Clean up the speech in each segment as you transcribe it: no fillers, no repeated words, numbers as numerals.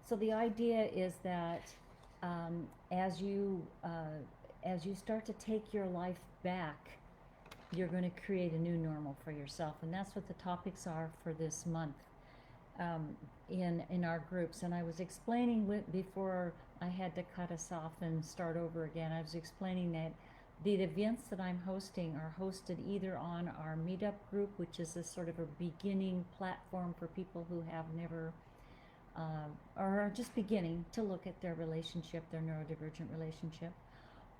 So the idea is that as you start to take your life back, you're going to create a new normal for yourself, and that's what the topics are for this month in our groups. And I was explaining before I had to cut us off and start over again. I was explaining that the events that I'm hosting are hosted either on our meetup group, which is a sort of a beginning platform for people who have never or are just beginning to look at their relationship, their neurodivergent relationship,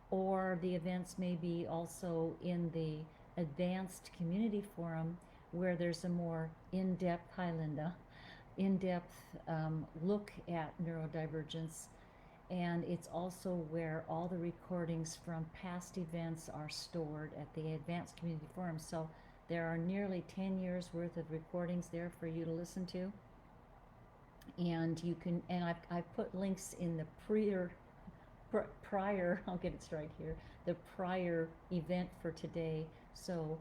or the events may be also in the advanced community forum where there's a more in-depth, hi Linda, in-depth look at neurodivergence. And it's also where all the recordings from past events are stored at the advanced community forum. So there are nearly 10 years worth of recordings there for you to listen to. And you can, and I've put links in the prior, I'll get it straight here, the prior event for today. So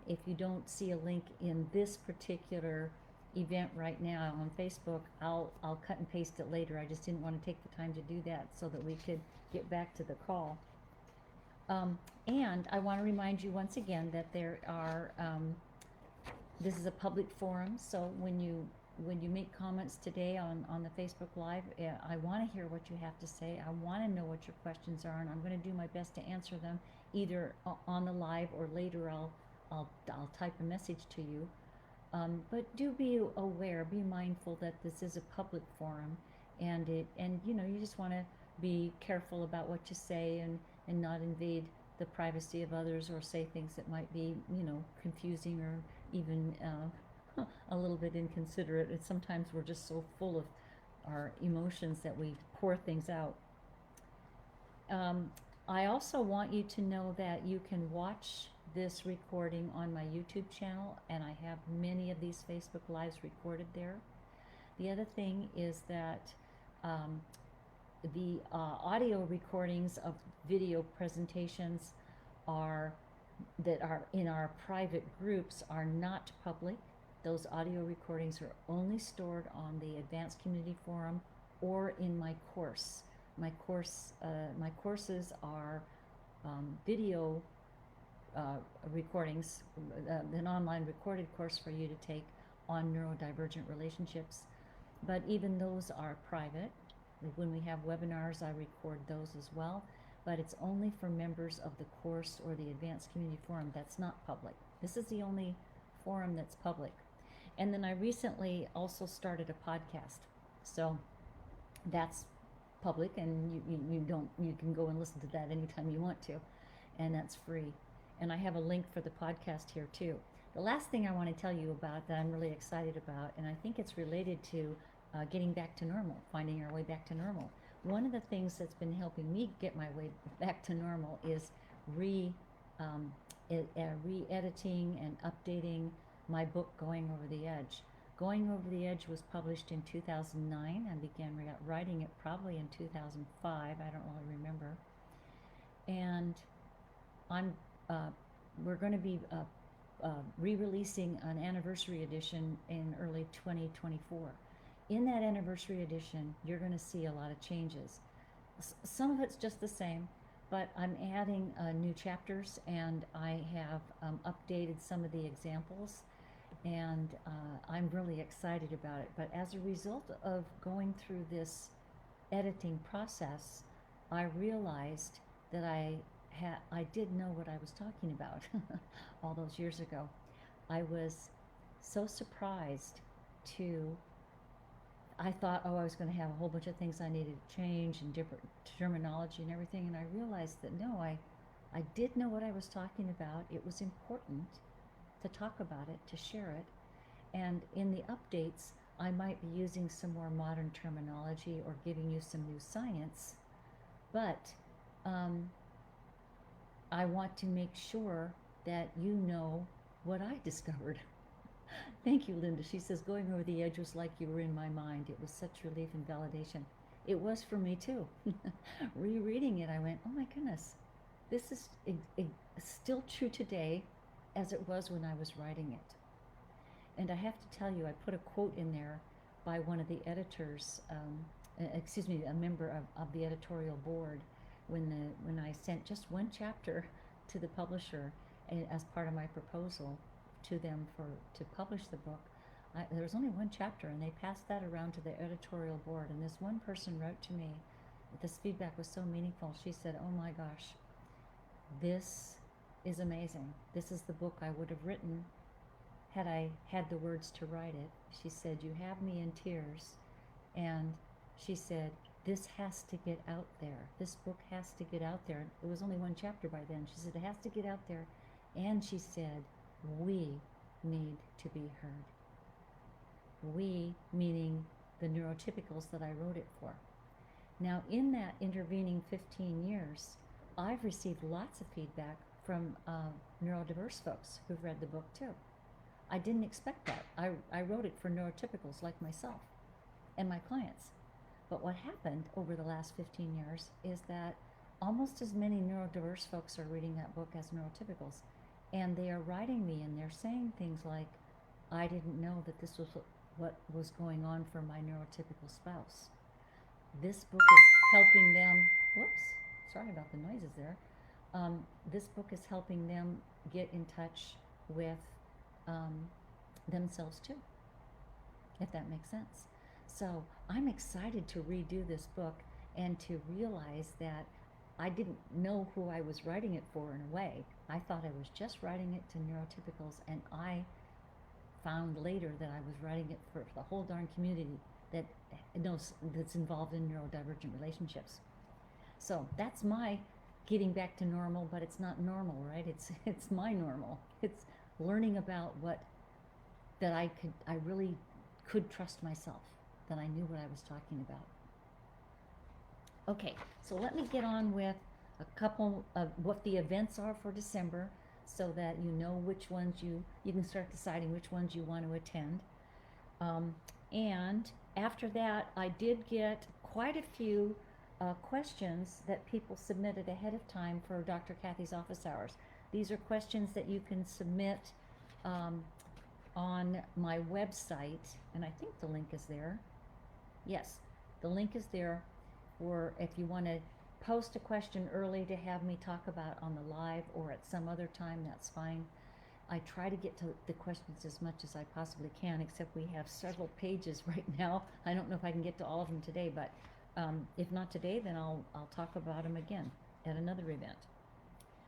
if you don't see a link in this particular event right now on Facebook, I'll cut and paste it later. I just didn't want to take the time to do that so that we could get back to the call. And I want to remind you once again that there are, this is a public forum, so when you make comments today on the Facebook Live, I want to hear what you have to say. I want to know what your questions are, and I'm going to do my best to answer them either on the live or later. I'll type a message to you. But do be aware, be mindful that this is a public forum, and you know, you just want to be careful about what you say and not invade the privacy of others or say things that might be, you know, confusing or even a little bit inconsiderate. And sometimes we're just so full of our emotions that we pour things out. I also want you to know that you can watch this recording on my YouTube channel, and I have many of these Facebook Lives recorded there. The other thing is that the audio recordings of video presentations that are in our private groups are not public. Those audio recordings are only stored on the Advanced Community Forum or in my course. My courses are video recordings, an online recorded course for you to take on neurodivergent relationships. But even those are private. When we have webinars, I record those as well. But it's only for members of the course or the Advanced Community Forum. That's not public. This is the only forum that's public. And then I recently also started a podcast. So that's public, and you can go and listen to that anytime you want to, and that's free. And I have a link for the podcast here too. The last thing I want to tell you about that I'm really excited about, and I think it's related to getting back to normal, finding our way back to normal. One of the things that's been helping me get my way back to normal is re-editing and updating my book, Going Over the Edge. Going Over the Edge was published in 2009. I began writing it probably in 2005. I don't really remember. And we're going to be re-releasing an anniversary edition in early 2024. In that anniversary edition, you're going to see a lot of changes. Some of it's just the same, but I'm adding new chapters, and I have updated some of the examples, and I'm really excited about it. But as a result of going through this editing process, I realized that I did know what I was talking about all those years ago. I was so surprised I thought, I was going to have a whole bunch of things I needed to change and different terminology and everything, and I realized that no, I did know what I was talking about. It was important to talk about it, to share it, and in the updates, I might be using some more modern terminology or giving you some new science, but I want to make sure that you know what I discovered. Thank you, Linda. She says, Going Over the Edge was like you were in my mind. It was such relief and validation. It was for me too. Rereading it, I went, oh my goodness, this is still true today as it was when I was writing it. And I have to tell you, I put a quote in there by one of the editors, excuse me, a member of the editorial board, when I sent just one chapter to the publisher as part of my proposal to them to publish the book. There was only one chapter, and they passed that around to the editorial board, and this one person wrote to me. This feedback was so meaningful. She said, "Oh my gosh, this is amazing. This is the book I would have written had I had the words to write it." She said, "You have me in tears." And she said, "This has to get out there. This book has to get out there." It was only one chapter by then. She said, "It has to get out there." And she said, "We need to be heard." We, meaning the neurotypicals that I wrote it for. Now, in that intervening 15 years, I've received lots of feedback from neurodiverse folks who've read the book too. I didn't expect that. I wrote it for neurotypicals like myself and my clients. But what happened over the last 15 years is that almost as many neurodiverse folks are reading that book as neurotypicals. And they are writing me and they're saying things like, "I didn't know that this was what was going on for my neurotypical spouse. This book is helping them," whoops, sorry about the noises there. This book is helping them get in touch with themselves too, if that makes sense. So I'm excited to redo this book and to realize that I didn't know who I was writing it for in a way. I thought I was just writing it to neurotypicals, and I found later that I was writing it for the whole darn community that knows that's involved in neurodivergent relationships. So that's my getting back to normal, but it's not normal, right? It's my normal. It's learning about that I really could trust myself, that I knew what I was talking about. Okay, so let me get on with a couple of what the events are for December, so that you know which ones you can start deciding which ones you want to attend. And after that, I did get quite a few questions that people submitted ahead of time for Dr. Kathy's office hours. These are questions that you can submit on my website, and I think the link is there. Yes, the link is there, or if you want to post a question early to have me talk about on the live or at some other time, that's fine. I try to get to the questions as much as I possibly can, except we have several pages right now. I don't know if I can get to all of them today, but if not today, then I'll talk about them again at another event.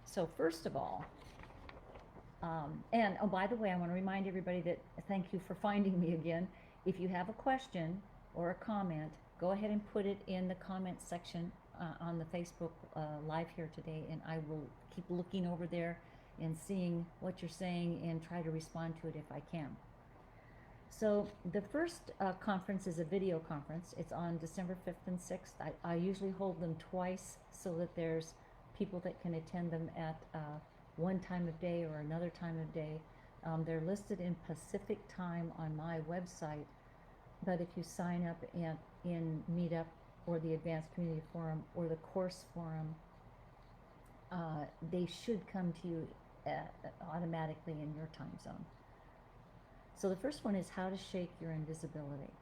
So first of all, and oh, by the way, I want to remind everybody that thank you for finding me again. If you have a question or a comment, go ahead and put it in the comments section on the Facebook live here today, and I will keep looking over there and seeing what you're saying and try to respond to it if I can. So the first conference is a video conference. It's on December 5th and 6th. I usually hold them twice so that there's people that can attend them at one time of day or another time of day. They're listed in Pacific time on my website, but if you sign up in Meetup or the Advanced Community Forum or the Course Forum, they should come to you automatically in your time zone. So the first one is how to shake your invisibility.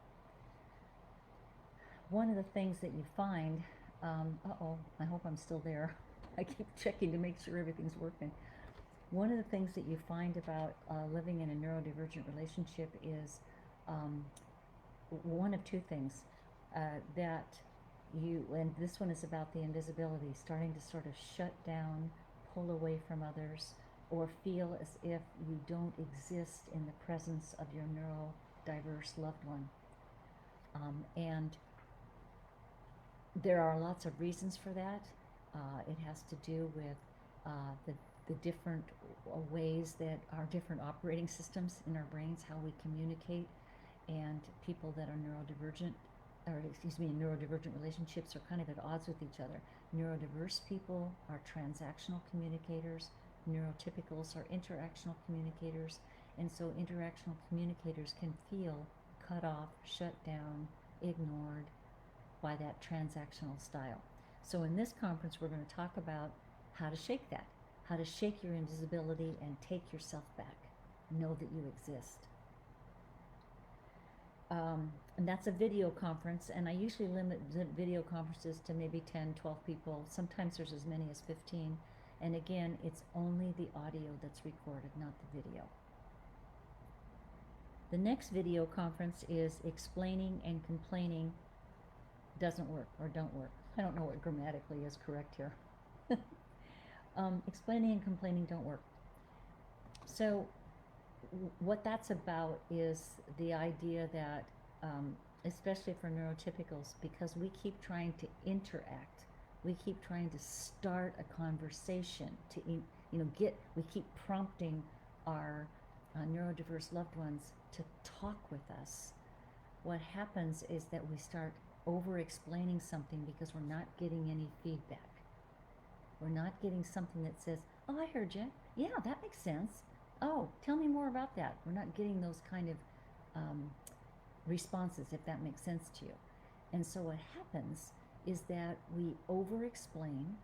One of the things that you find, I hope I'm still there. I keep checking to make sure everything's working. One of the things that you find about living in a neurodivergent relationship is one of two things. And this one is about the invisibility, starting to sort of shut down, pull away from others, or feel as if you don't exist in the presence of your neurodiverse loved one. And there are lots of reasons for that. It has to do with the different ways that our different operating systems in our brains, how we communicate, and people that are neurodivergent, neurodivergent relationships are kind of at odds with each other. Neurodiverse people are transactional communicators. Neurotypicals are interactional communicators. And so interactional communicators can feel cut off, shut down, ignored by that transactional style. So in this conference, we're going to talk about how to shake that, how to shake your invisibility and take yourself back. Know that you exist. And that's a video conference, and I usually limit the video conferences to maybe 10, 12 people. Sometimes there's as many as 15. And again, it's only the audio that's recorded, not the video. The next video conference is explaining and complaining doesn't work or don't work. I don't know what grammatically is correct here. Explaining and complaining don't work. So what that's about is the idea that, especially for neurotypicals, because we keep trying to interact, we keep trying to start a conversation, to we keep prompting our neurodiverse loved ones to talk with us. What happens is that we start over-explaining something because we're not getting any feedback. We're not getting something that says, oh, I heard you. Yeah, that makes sense. Oh, tell me more about that. We're not getting those kind of responses, if that makes sense to you. And so what happens is that we over-explain,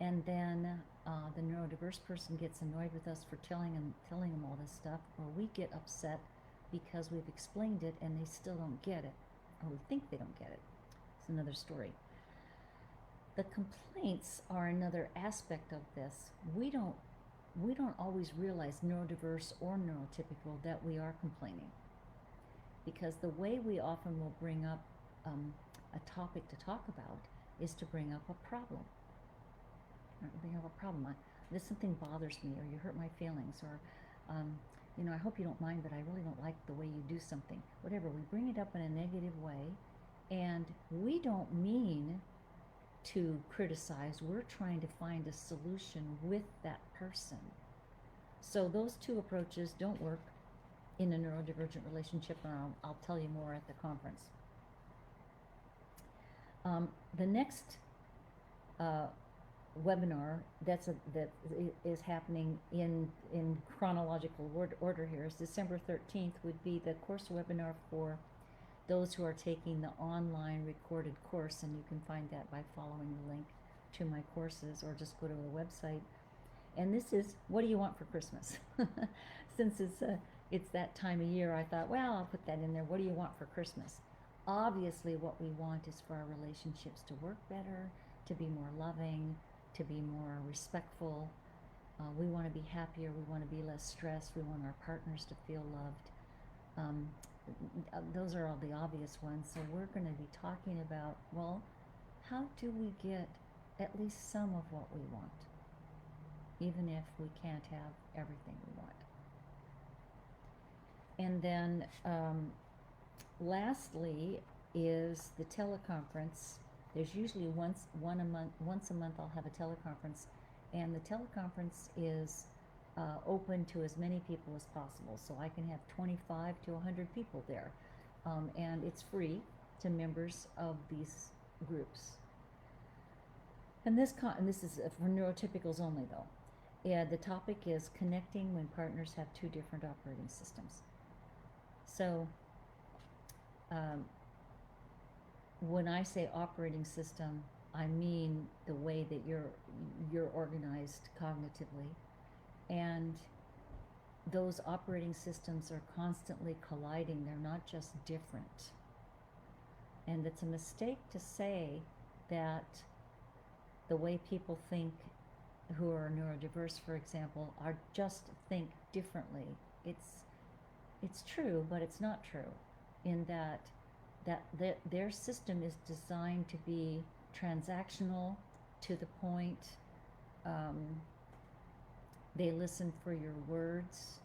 and then the neurodiverse person gets annoyed with us for telling them all this stuff, or we get upset because we've explained it and they still don't get it, or we think they don't get it. It's another story. The complaints are another aspect of this. We don't always realize, neurodiverse or neurotypical, that we are complaining, because the way we often will bring up a topic to talk about is to bring up a problem. This something bothers me, or you hurt my feelings, or I hope you don't mind, but I really don't like the way you do something. Whatever, we bring it up in a negative way, and we don't mean to criticize. We're trying to find a solution with that person. So those two approaches don't work in a neurodivergent relationship, and I'll tell you more at the conference. The next webinar that is happening in chronological order here is December 13th, would be the course webinar for those who are taking the online recorded course, and you can find that by following the link to my courses, or just go to the website. And this is, what do you want for Christmas? Since it's that time of year, I thought, well, I'll put that in there. What do you want for Christmas? Obviously, what we want is for our relationships to work better, to be more loving, to be more respectful. We want to be happier. We want to be less stressed. We want our partners to feel loved. Those are all the obvious ones. So we're going to be talking about, well, how do we get at least some of what we want, even if we can't have everything we want? And then lastly is the teleconference. There's usually once a month I'll have a teleconference, and the teleconference is open to as many people as possible. So I can have 25 to 100 people there, and it's free to members of these groups. And this is for neurotypicals only, though. Yeah, the topic is connecting when partners have two different operating systems. So when I say operating system, I mean the way that you're organized cognitively, and those operating systems are constantly colliding. They're not just different. And it's a mistake to say that the way people think who are neurodiverse, for example, are just think differently. It's true, but it's not true, in that their system is designed to be transactional, to the point. They listen for your words,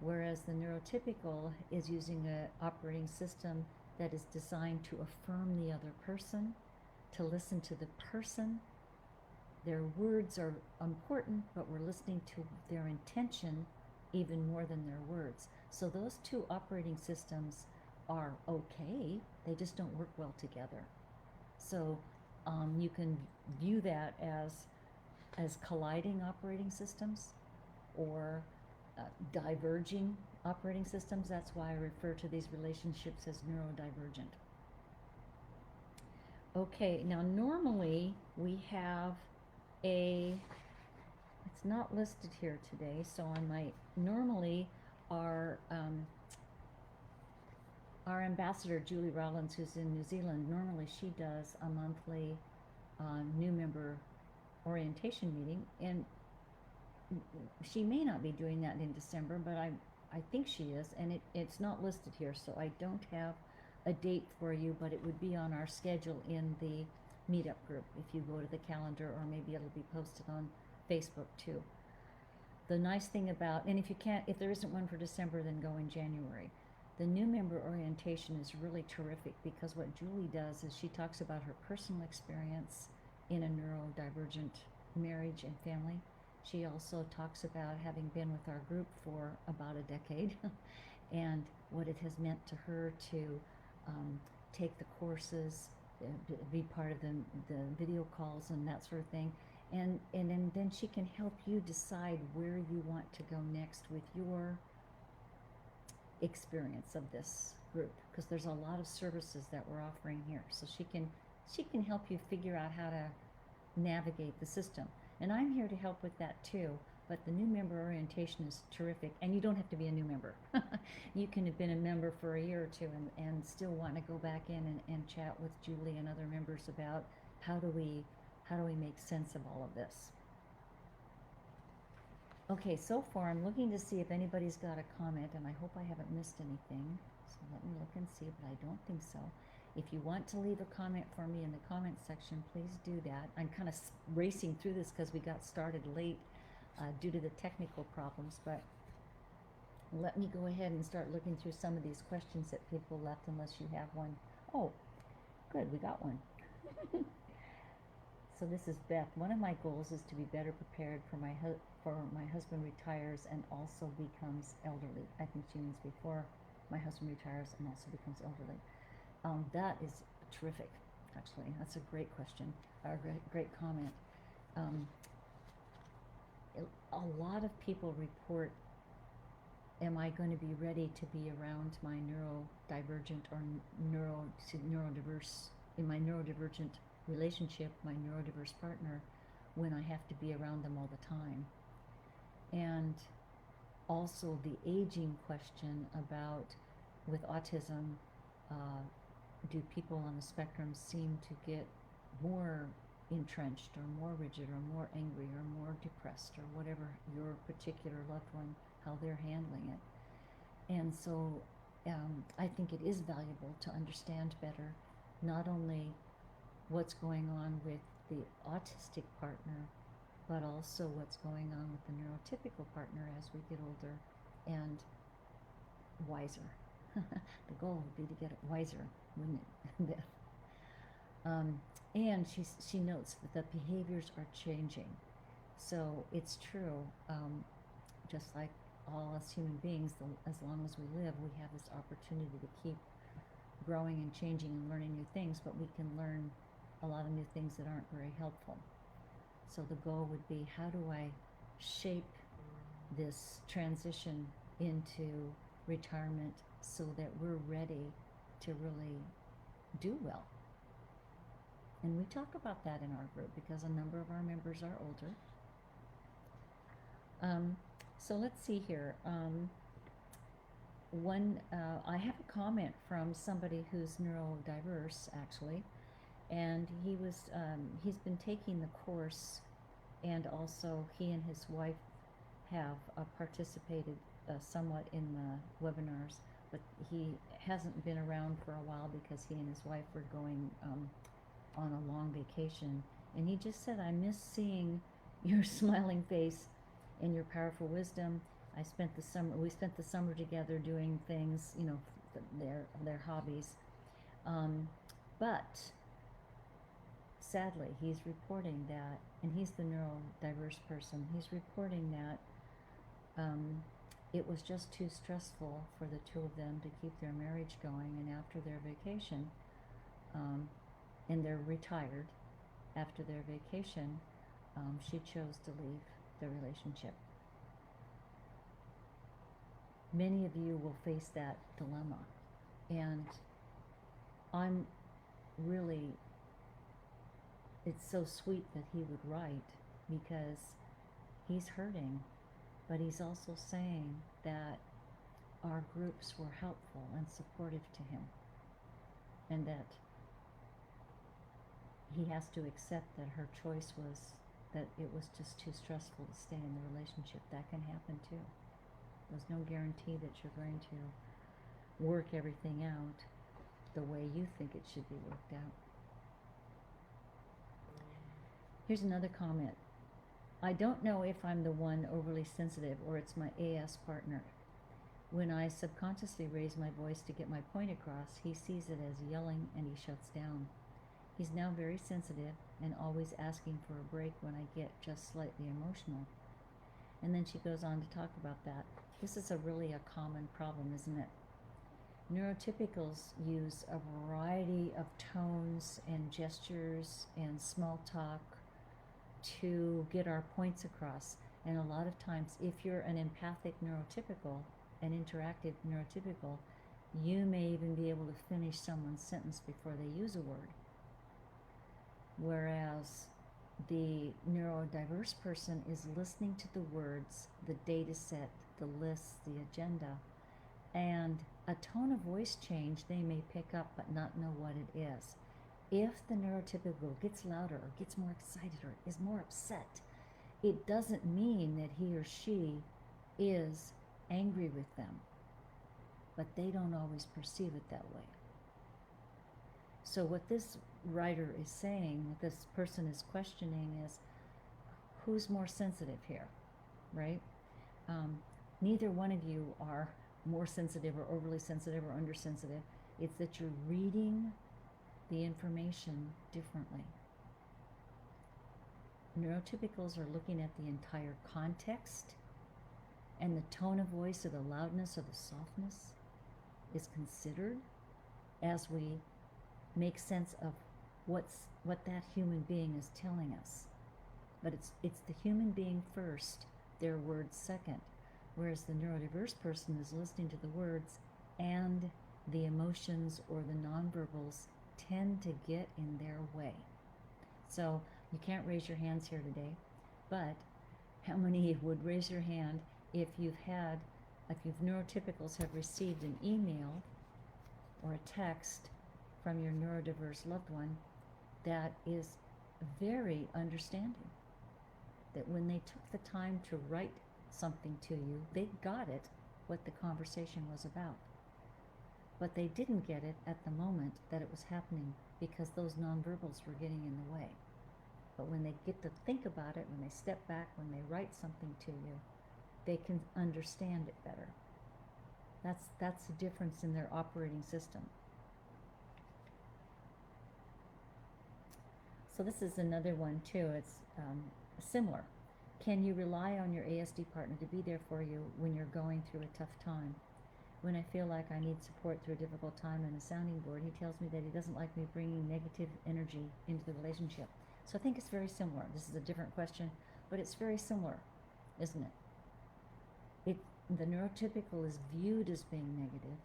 whereas the neurotypical is using an operating system that is designed to affirm the other person, to listen to the person. Their words are important, but we're listening to their intention even more than their words. So those two operating systems are okay, they just don't work well together. So you can view that as colliding operating systems, or diverging operating systems. That's why I refer to these relationships as neurodivergent. Okay, now normally we have it's not listed here today, so I might, normally our our ambassador, Julie Rollins, who's in New Zealand, normally she does a monthly new member orientation meeting, and she may not be doing that in December, but I think she is, and it's not listed here, so I don't have a date for you, but it would be on our schedule in the meetup group if you go to the calendar, or maybe it'll be posted on Facebook too. The nice thing about, and if there isn't one for December, then go in January. The new member orientation is really terrific because what Julie does is she talks about her personal experience in a neurodivergent marriage and family. She also talks about having been with our group for about a decade and what it has meant to her to take the courses, be part of the video calls and that sort of thing. And then she can help you decide where you want to go next with your experience of this group, because there's a lot of services that we're offering here, so she can help you figure out how to navigate the system, and I'm here to help with that too. But the new member orientation is terrific, and you don't have to be a new member. You can have been a member for a year or two and still want to go back in and chat with Julie and other members about how do we make sense of all of this. Okay, so far I'm looking to see if anybody's got a comment, and I hope I haven't missed anything. So let me look and see, but I don't think so. If you want to leave a comment for me in the comment section, please do that. I'm kind of racing through this because we got started late due to the technical problems, but let me go ahead and start looking through some of these questions that people left, unless you have one. Oh, good, we got one. So this is Beth. One of my goals is to be better prepared for my husband retires and also becomes elderly. I think she means before my husband retires and also becomes elderly. That is terrific, actually. That's a great question, or great comment. A lot of people report, am I going to be ready to be around my neurodivergent or neurodiverse, in my neurodivergent relationship, my neurodiverse partner, when I have to be around them all the time? And also the aging question about, with autism, do people on the spectrum seem to get more entrenched or more rigid or more angry or more depressed, or whatever your particular loved one, how they're handling it. And so I think it is valuable to understand better not only what's going on with the autistic partner, but also what's going on with the neurotypical partner as we get older and wiser. The goal would be to get wiser, wouldn't it? And she notes that the behaviors are changing. So it's true, just like all us human beings, as long as we live, we have this opportunity to keep growing and changing and learning new things, but we can learn a lot of new things that aren't very helpful. So the goal would be, how do I shape this transition into retirement so that we're ready to really do well? And we talk about that in our group because a number of our members are older. So let's see here. I have a comment from somebody who's neurodiverse, actually, and he's been taking the course, and also he and his wife have participated somewhat in the webinars, but he hasn't been around for a while because he and his wife were going on a long vacation, and he just said, I miss seeing your smiling face and your powerful wisdom. We spent the summer together doing things, their hobbies, but sadly he's reporting that, and he's the neurodiverse person, he's reporting that it was just too stressful for the two of them to keep their marriage going, and after their vacation, and they're retired, after their vacation, she chose to leave the relationship. Many of you will face that dilemma, and it's so sweet that he would write, because he's hurting, but he's also saying that our groups were helpful and supportive to him, and that he has to accept that her choice was that it was just too stressful to stay in the relationship. That can happen too. There's no guarantee that you're going to work everything out the way you think it should be worked out. Here's another comment. I don't know if I'm the one overly sensitive or it's my AS partner. When I subconsciously raise my voice to get my point across, he sees it as yelling and he shuts down. He's now very sensitive and always asking for a break when I get just slightly emotional. And then she goes on to talk about that. This is really a common problem, isn't it? Neurotypicals use a variety of tones and gestures and small talk to get our points across. And a lot of times, if you're an empathic neurotypical, an interactive neurotypical, you may even be able to finish someone's sentence before they use a word. Whereas the neurodiverse person is listening to the words, the data set, the lists, the agenda, and a tone of voice change they may pick up but not know what it is. If the neurotypical gets louder or gets more excited or is more upset, it doesn't mean that he or she is angry with them, but they don't always perceive it that way. So what this writer is saying, what this person is questioning is, who's more sensitive here, right? Neither one of you are more sensitive or overly sensitive or undersensitive. It's that you're reading the information differently. Neurotypicals are looking at the entire context, and the tone of voice or the loudness or the softness is considered as we make sense of what that human being is telling us. But it's the human being first, their words second, whereas the neurodiverse person is listening to the words, and the emotions or the nonverbals tend to get in their way. So you can't raise your hands here today, but how many would raise your hand if you've neurotypicals have received an email or a text from your neurodiverse loved one that is very understanding, that when they took the time to write something to you, they got it, what the conversation was about. But they didn't get it at the moment that it was happening because those nonverbals were getting in the way. But when they get to think about it, when they step back, when they write something to you, they can understand it better. That's the difference in their operating system. So this is another one too. It's similar. Can you rely on your ASD partner to be there for you when you're going through a tough time? When I feel like I need support through a difficult time and a sounding board, he tells me that he doesn't like me bringing negative energy into the relationship. So I think it's very similar. This is a different question, but it's very similar, isn't it? The neurotypical is viewed as being negative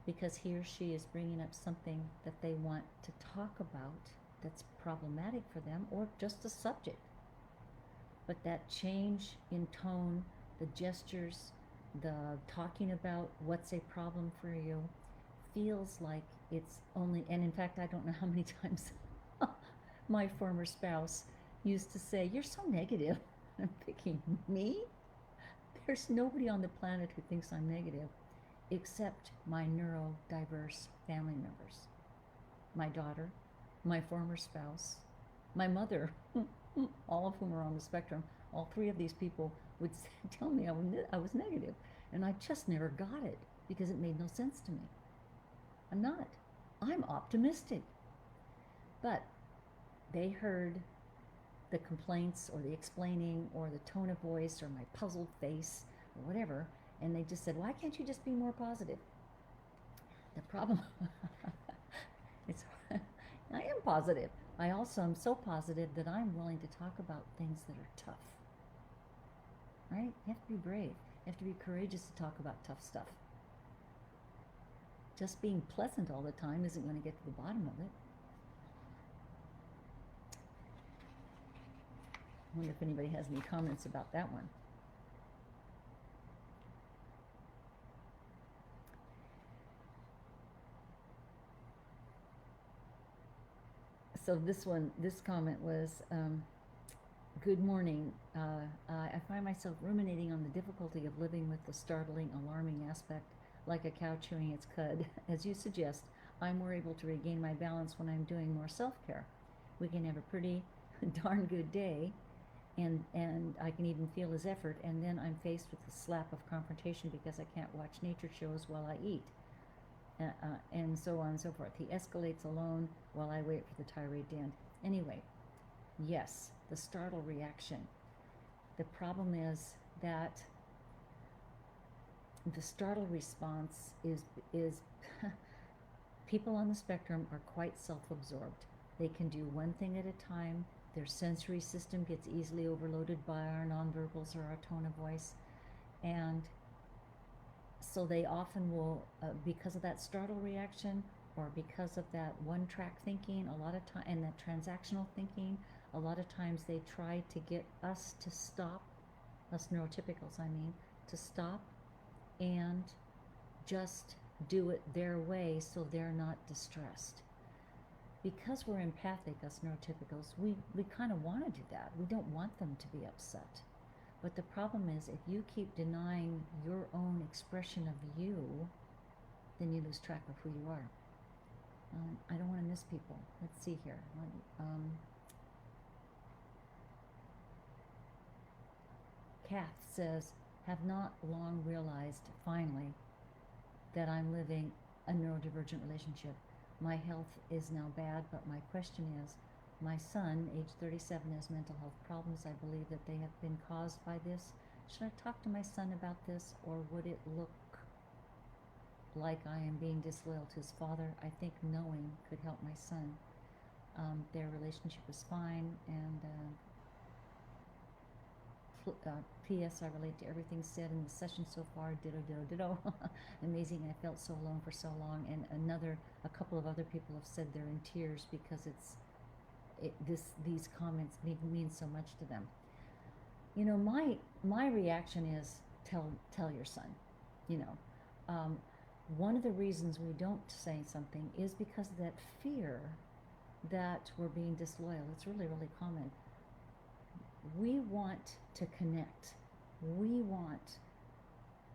because he or she is bringing up something that they want to talk about that's problematic for them, or just a subject. But that change in tone, the gestures, the talking about what's a problem for you, feels like it's only, and in fact, I don't know how many times my former spouse used to say, "You're so negative." I'm thinking, me? There's nobody on the planet who thinks I'm negative except my neurodiverse family members. My daughter, my former spouse, my mother, all of whom are on the spectrum. All three of these people would tell me I was negative, and I just never got it because it made no sense to me. I'm not. I'm optimistic. But they heard the complaints or the explaining or the tone of voice or my puzzled face or whatever, and they just said, "Why can't you just be more positive?" The problem, I am positive. I also am so positive that I'm willing to talk about things that are tough. Right? You have to be brave. You have to be courageous to talk about tough stuff. Just being pleasant all the time isn't going to get to the bottom of it. I wonder if anybody has any comments about that one. So this comment was, good morning. I find myself ruminating on the difficulty of living with the startling, alarming aspect, like a cow chewing its cud. As you suggest, I'm more able to regain my balance when I'm doing more self-care. We can have a pretty darn good day, and I can even feel his effort, and then I'm faced with the slap of confrontation because I can't watch nature shows while I eat, and so on and so forth. He escalates alone while I wait for the tirade to end. Anyway, yes, the startle reaction. The problem is that the startle response is people on the spectrum are quite self-absorbed. They can do one thing at a time. Their sensory system gets easily overloaded by our nonverbals or our tone of voice, and so they often will, because of that startle reaction or because of that one-track thinking, a lot of time, and that transactional thinking, a lot of times they try to get us to stop, us neurotypicals, I mean, to stop and just do it their way so they're not distressed. Because we're empathic, us neurotypicals, we kind of want to do that. We don't want them to be upset. But the problem is, if you keep denying your own expression of you, then you lose track of who you are. I don't want to miss people. Let's see here. Kath says, have not long realized, finally, that I'm living a neurodivergent relationship. My health is now bad, but my question is, my son, age 37, has mental health problems. I believe that they have been caused by this. Should I talk to my son about this, or would it look like I am being disloyal to his father? I think knowing could help my son. Their relationship is fine, and P.S. I relate to everything said in the session so far. Ditto, ditto, ditto. Amazing. I felt so alone for so long, and a couple of other people have said they're in tears because these comments mean so much to them. You know, my reaction is tell your son. You know, one of the reasons we don't say something is because of that fear that we're being disloyal. It's really, really common. We want to connect. We want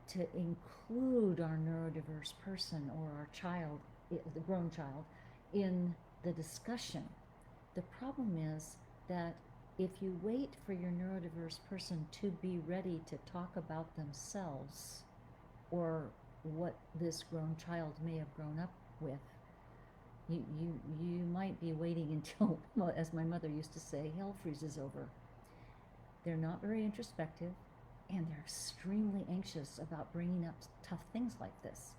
to include our neurodiverse person or our child, the grown child, in the discussion. The problem is that if you wait for your neurodiverse person to be ready to talk about themselves or what this grown child may have grown up with, you might be waiting until, well, as my mother used to say, hell freezes over. They're not very introspective, and they're extremely anxious about bringing up tough things like this.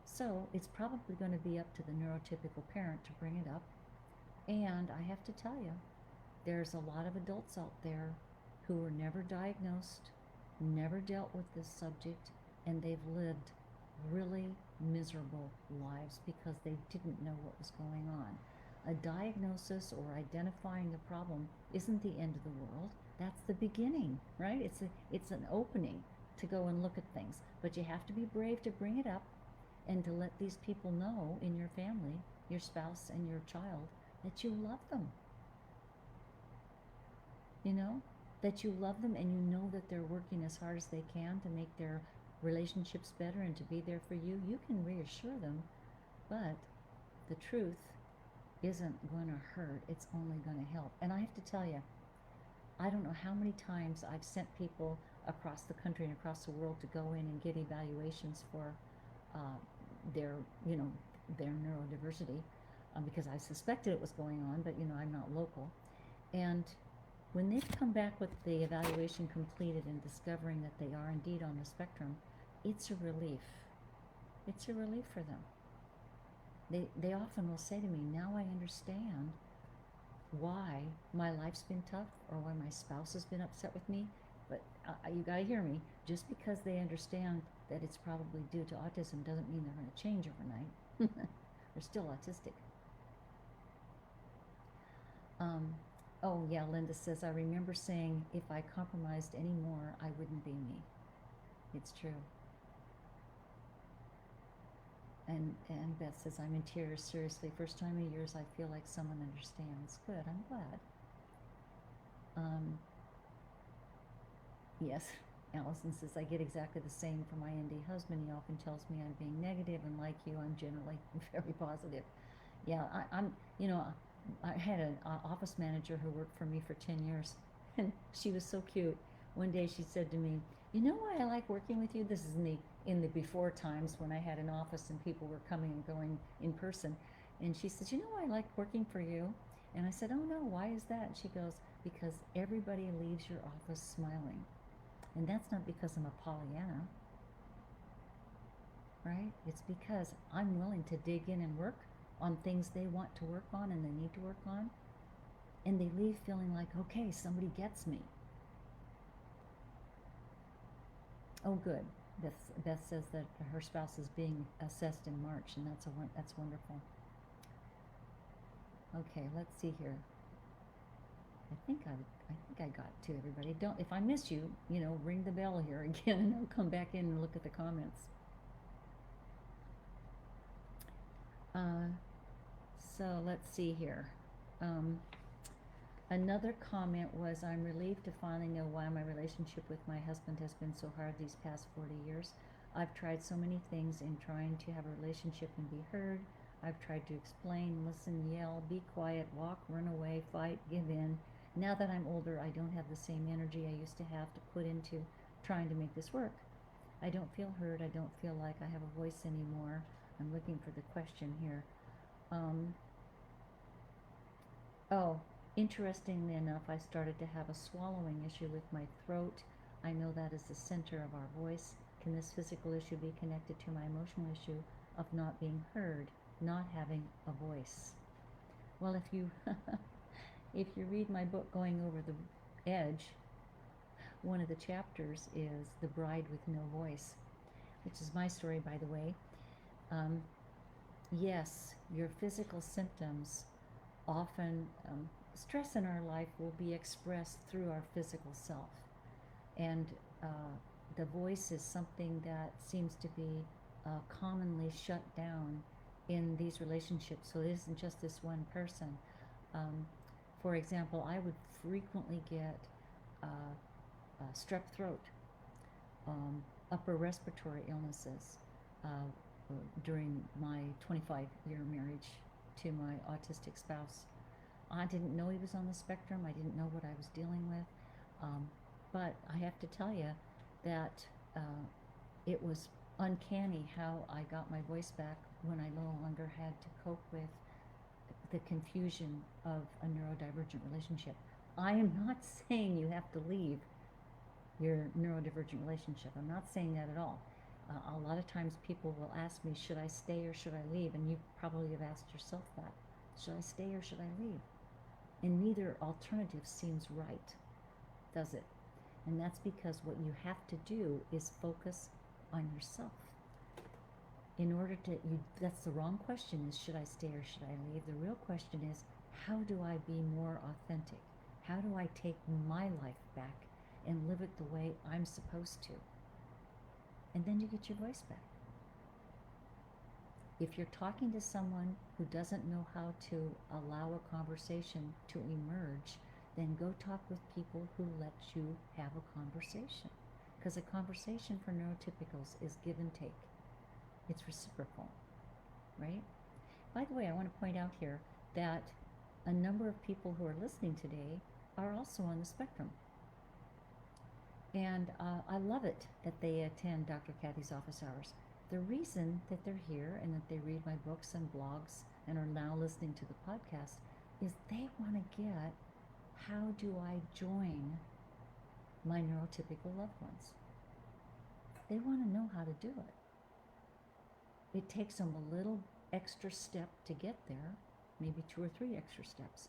So it's probably going to be up to the neurotypical parent to bring it up. And I have to tell you, there's a lot of adults out there who were never diagnosed, never dealt with this subject, and they've lived really miserable lives because they didn't know what was going on. A diagnosis or identifying the problem isn't the end of the world. That's the beginning, right? It's an opening to go and look at things. But you have to be brave to bring it up and to let these people know in your family, your spouse and your child, that you love them. You know, that you love them, and you know that they're working as hard as they can to make their relationships better and to be there for you. You can reassure them, but the truth isn't going to hurt. It's only going to help. And I have to tell you, I don't know how many times I've sent people across the country and across the world to go in and get evaluations for their neurodiversity, because I suspected it was going on, but I'm not local. And when they've come back with the evaluation completed and discovering that they are indeed on the spectrum, it's a relief. It's a relief for them. They often will say to me, now I understand why my life's been tough or why my spouse has been upset with me. But you gotta hear me. Just because they understand that it's probably due to autism doesn't mean they're going to change overnight. They're still autistic. Oh yeah, Linda says, I remember saying if I compromised any more, I wouldn't be me. It's true. And Beth says, I'm in tears, seriously. First time in years I feel like someone understands. Good, I'm glad. Yes, Allison says, I get exactly the same from my ND husband. He often tells me I'm being negative, and like you, I'm generally very positive. Yeah, I'm, I had an office manager who worked for me for 10 years, and she was so cute. One day she said to me, you know why I like working with you? This is in the before times when I had an office and people were coming and going in person. And she says, you know why I like working for you? And I said, oh no, why is that? And she goes, because everybody leaves your office smiling. And that's not because I'm a Pollyanna, right? It's because I'm willing to dig in and work on things they want to work on and they need to work on. And they leave feeling like, okay, somebody gets me. Oh, good. Beth says that her spouse is being assessed in March, and that's wonderful. Okay, let's see here. I think I got to everybody. Don't, if I miss you, ring the bell here again, and I'll come back in and look at the comments. So let's see here. Another comment was, I'm relieved to finally know why my relationship with my husband has been so hard these past 40 years. I've tried so many things in trying to have a relationship and be heard. I've tried to explain, listen, yell, be quiet, walk, run away, fight, give in. Now that I'm older, I don't have the same energy I used to have to put into trying to make this work. I don't feel heard. I don't feel like I have a voice anymore. I'm looking for the question here. Interestingly enough, I started to have a swallowing issue with my throat. I know that is the center of our voice. Can this physical issue be connected to my emotional issue of not being heard, not having a voice? Well, if you if you read my book, Going Over the Edge, one of the chapters is The Bride with No Voice, which is my story, by the way. Yes, your physical symptoms often, stress in our life will be expressed through our physical self. And the voice is something that seems to be commonly shut down in these relationships. So it isn't just this one person. For example, I would frequently get strep throat, upper respiratory illnesses during my 25-year marriage to my autistic spouse. I didn't know he was on the spectrum. I didn't know what I was dealing with. But I have to tell you that it was uncanny how I got my voice back when I no longer had to cope with the confusion of a neurodivergent relationship. I am not saying you have to leave your neurodivergent relationship. I'm not saying that at all. A lot of times people will ask me, should I stay or should I leave? And you probably have asked yourself that. Should I stay or should I leave? And neither alternative seems right, does it? And that's because what you have to do is focus on yourself. In order to, that's the wrong question, is should I stay or should I leave? The real question is, how do I be more authentic? How do I take my life back and live it the way I'm supposed to? And then you get your voice back. If you're talking to someone who doesn't know how to allow a conversation to emerge, then go talk with people who let you have a conversation. Because a conversation for neurotypicals is give and take. It's reciprocal, right? By the way, I want to point out here that a number of people who are listening today are also on the spectrum. And I love it that they attend Dr. Kathy's office hours. The reason that they're here and that they read my books and blogs and are now listening to the podcast is they want to get, how do I join my neurotypical loved ones? They want to know how to do it. It takes them a little extra step to get there, maybe 2 or 3 extra steps.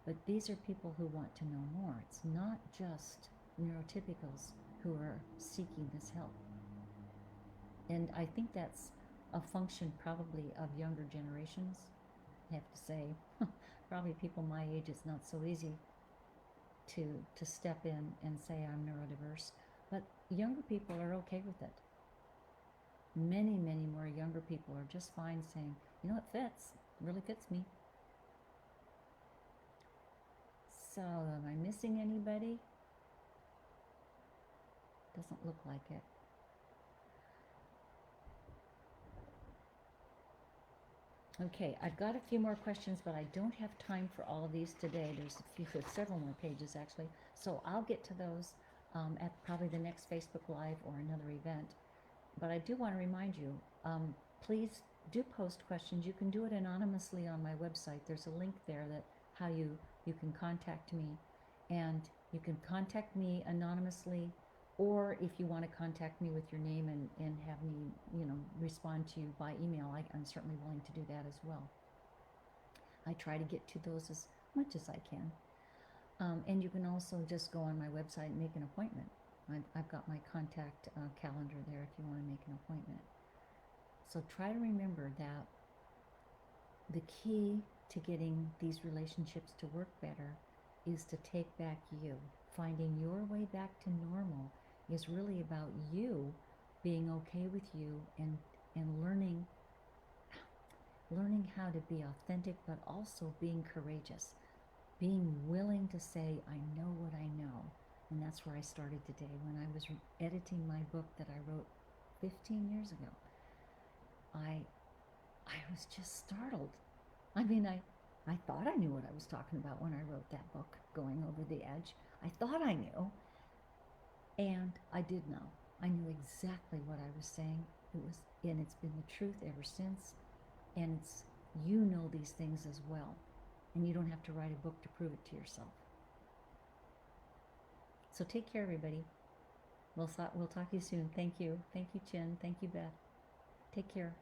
But these are people who want to know more. It's not just neurotypicals who are seeking this help. And I think that's a function probably of younger generations. I have to say, probably people my age, it's not so easy to step in and say I'm neurodiverse. But younger people are okay with it. many, many more younger people are just fine saying, you know, it fits, it really fits me. So, am I missing anybody? Doesn't look like it. Okay, I've got a few more questions, but I don't have time for all of these today. There's several more pages actually. So I'll get to those at probably the next Facebook Live or another event. But I do want to remind you, please do post questions. You can do it anonymously on my website. There's a link there that how you can contact me, and you can contact me anonymously, or if you want to contact me with your name and have me, you know, respond to you by email, I'm certainly willing to do that as well. I try to get to those as much as I can. And you can also just go on my website and make an appointment. I've got my contact calendar there if you want to make an appointment. So try to remember that the key to getting these relationships to work better is to take back you. Finding your way back to normal is really about you being okay with you and learning how to be authentic, but also being courageous. Being willing to say, I know what I know. And that's where I started today when I was editing my book that I wrote 15 years ago. I was just startled. I mean, I thought I knew what I was talking about when I wrote that book, Going Over the Edge. I thought I knew. And I did know. I knew exactly what I was saying. And it's been the truth ever since. And you know these things as well. And you don't have to write a book to prove it to yourself. So take care, everybody. We'll talk to you soon. Thank you. Thank you, Chen. Thank you, Beth. Take care.